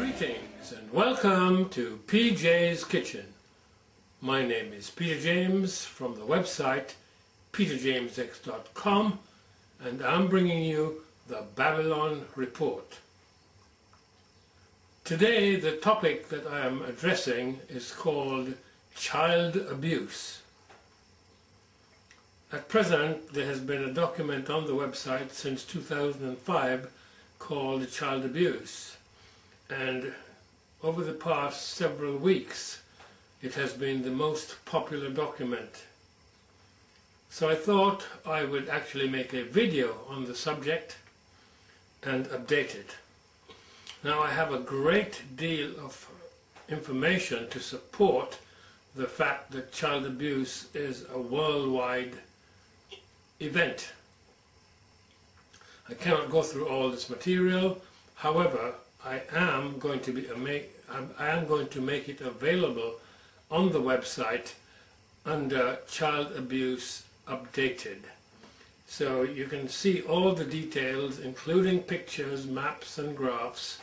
Greetings and welcome to PJ's-Kitchen. My name is Peter James from the website peterjamesx.com, and I'm bringing you the Babylon Report. Today the topic that I am addressing is called child abuse. At present there has been a document on the website since 2005 called Child Abuse, and over the past several weeks it has been the most popular document. So I thought I would actually make a video on the subject and update it. Now I have a great deal of information to support the fact that child abuse is a worldwide event. I cannot go through all this material, however I am going to make it available on the website under Child Abuse Updated. So you can see all the details, including pictures, maps and graphs,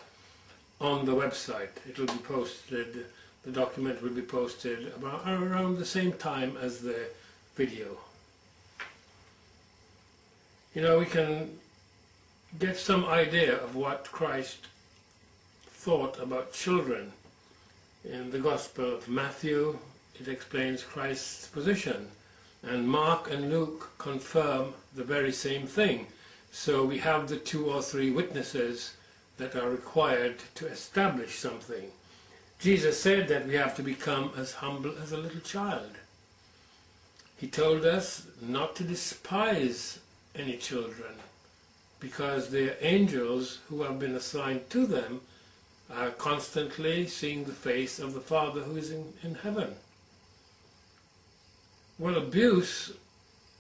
on the website. It will be posted, the document will be posted around the same time as the video. You know, we can get some idea of what Christ thought about children. In the Gospel of Matthew, it explains Christ's position, and Mark and Luke confirm the very same thing. So we have the 2 or 3 witnesses that are required to establish something. Jesus said that we have to become as humble as a little child. He told us not to despise any children, because they are angels who have been assigned to them, are constantly seeing the face of the Father who is in heaven. Well, abuse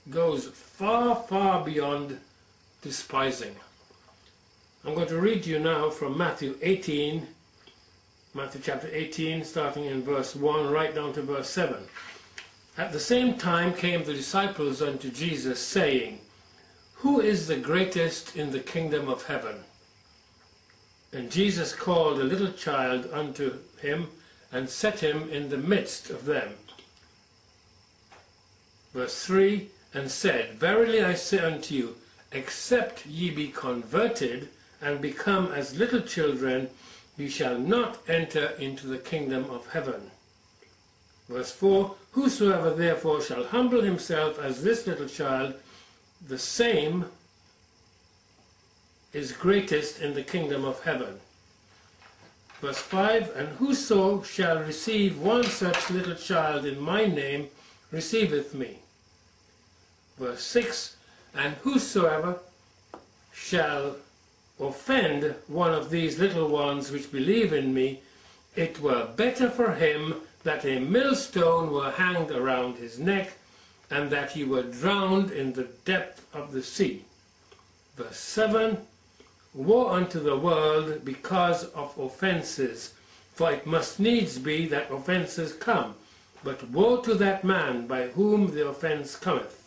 goes far, far beyond despising. I'm going to read to you now from Matthew chapter 18, starting in verse 1 right down to verse 7. At the same time came the disciples unto Jesus, saying, Who is the greatest in the kingdom of heaven? And Jesus called a little child unto him, and set him in the midst of them. Verse 3, and said, Verily I say unto you, except ye be converted, and become as little children, ye shall not enter into the kingdom of heaven. Verse 4, Whosoever therefore shall humble himself as this little child, the same is greatest in the kingdom of heaven. Verse 5, And whoso shall receive one such little child in my name receiveth me. Verse 6, And whosoever shall offend one of these little ones which believe in me, it were better for him that a millstone were hanged around his neck, and that he were drowned in the depth of the sea. Verse 7, Woe unto the world because of offences, for it must needs be that offences come, but woe to that man by whom the offence cometh.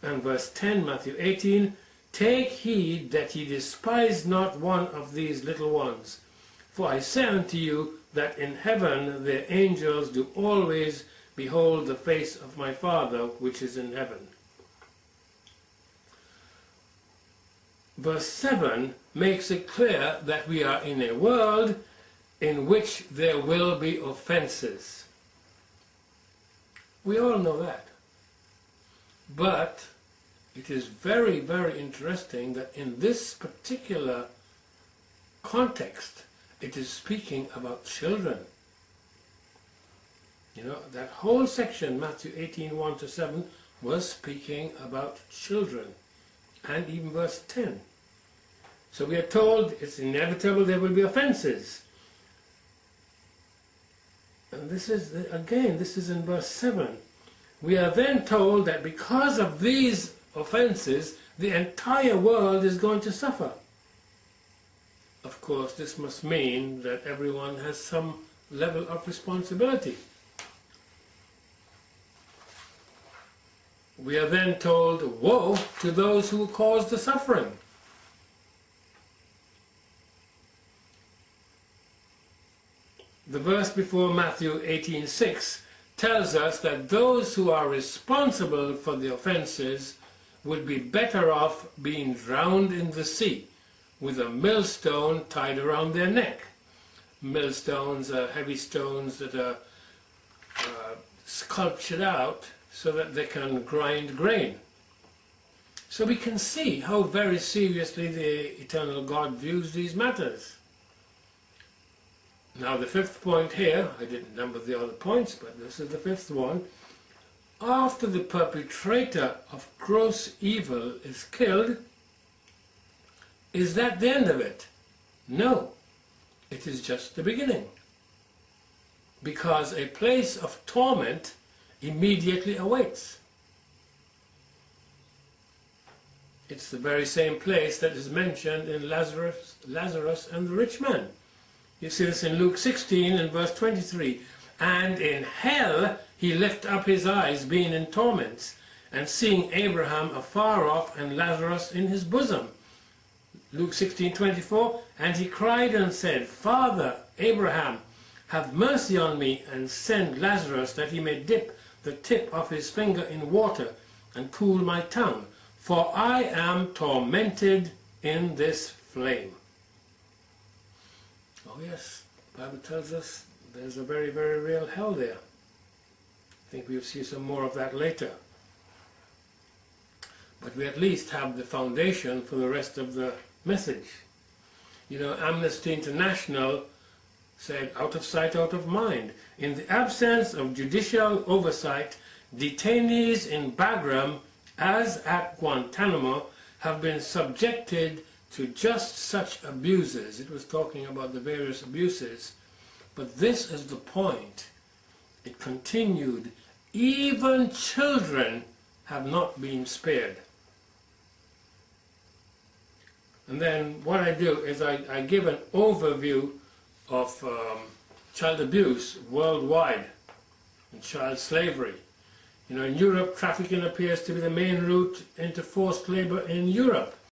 And verse 10, Matthew 18, Take heed that ye despise not one of these little ones, for I say unto you that in heaven their angels do always behold the face of my Father which is in heaven. Verse 7 makes it clear that we are in a world in which there will be offenses. We all know that. But it is very, very interesting that in this particular context, it is speaking about children. You know, that whole section, Matthew 18, 1 to 7, was speaking about children. And even verse 10. So we are told it's inevitable there will be offenses. And this is, again, this is in verse 7. We are then told that because of these offenses, the entire world is going to suffer. Of course, this must mean that everyone has some level of responsibility. We are then told, woe to those who cause the suffering. the verse before Matthew 18:6 tells us that those who are responsible for the offences would be better off being drowned in the sea with a millstone tied around their neck. Millstones are heavy stones that are sculptured out so that they can grind grain. So we can see how very seriously the eternal God views these matters. Now the fifth point here, I didn't number the other points, but this is the fifth one. After the perpetrator of gross evil is killed, is that the end of it? No, it is just the beginning. Because a place of torment immediately awaits. It's the very same place that is mentioned in Lazarus and the rich man. You see this in Luke 16 and verse 23. And in hell he lifted up his eyes, being in torments, and seeing Abraham afar off and Lazarus in his bosom. Luke 16:24. And he cried and said, Father Abraham, have mercy on me, and send Lazarus that he may dip the tip of his finger in water and cool my tongue, for I am tormented in this flame. Oh yes, the Bible tells us there's a very, very real hell there. I think we'll see some more of that later. But we at least have the foundation for the rest of the message. You know, Amnesty International said, out of sight, out of mind. In the absence of judicial oversight, detainees in Bagram, as at Guantanamo, have been subjected to just such abuses. It was talking about the various abuses. But this is the point. It continued, even children have not been spared. And then what I do is I give an overview of child abuse worldwide and child slavery. You know, in Europe, trafficking appears to be the main route into forced labor in Europe.